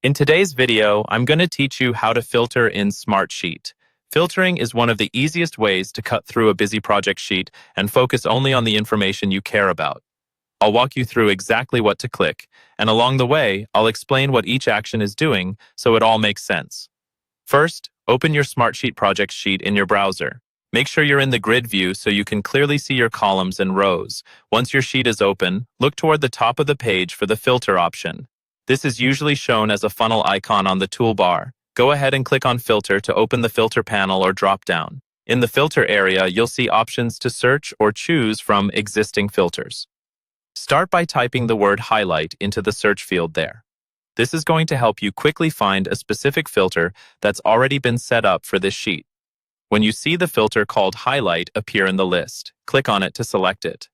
In today's video, I'm going to teach you how to filter in Smartsheet. Filtering is one of the easiest ways to cut through a busy project sheet and focus only on the information you care about. I'll walk you through exactly what to click, and along the way, I'll explain what each action is doing so it all makes sense. First, open your Smartsheet project sheet in your browser. Make sure you're in the grid view so you can clearly see your columns and rows. Once your sheet is open, look toward the top of the page for the filter option. This is usually shown as a funnel icon on the toolbar. Go ahead and click on Filter to open the filter panel or drop-down. In the filter area, you'll see options to search or choose from existing filters. Start by typing the word highlight into the search field there. This is going to help you quickly find a specific filter that's already been set up for this sheet. When you see the filter called highlight appear in the list, click on it to select it.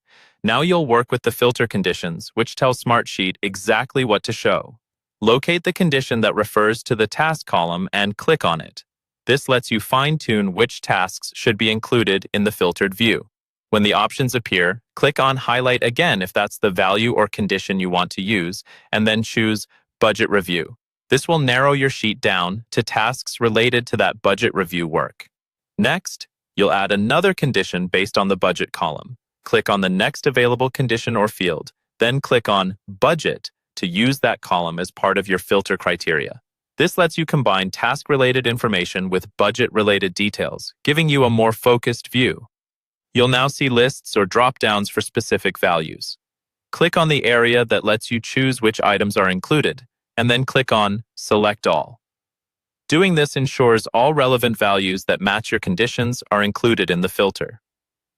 Now you'll work with the filter conditions, which tell Smartsheet exactly what to show. Locate the condition that refers to the task column and click on it. This lets you fine-tune which tasks should be included in the filtered view. When the options appear, click on Highlight again if that's the value or condition you want to use, and then choose Budget Review. This will narrow your sheet down to tasks related to that budget review work. Next, you'll add another condition based on the budget column. Click on the next available condition or field, then click on Budget to use that column as part of your filter criteria. This lets you combine task-related information with budget-related details, giving you a more focused view. You'll now see lists or drop-downs for specific values. Click on the area that lets you choose which items are included, and then click on Select All. Doing this ensures all relevant values that match your conditions are included in the filter.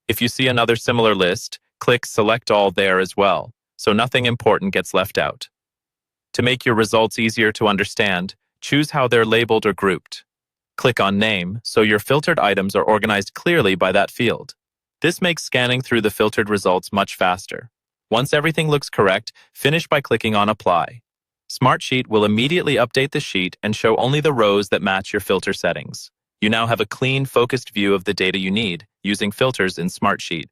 If you see another similar list, click Select All there as well, so nothing important gets left out. To make your results easier to understand, choose how they're labeled or grouped. Click on Name so your filtered items are organized clearly by that field. This makes scanning through the filtered results much faster. Once everything looks correct, finish by clicking on Apply. Smartsheet will immediately update the sheet and show only the rows that match your filter settings. You now have a clean, focused view of the data you need using filters in Smartsheet.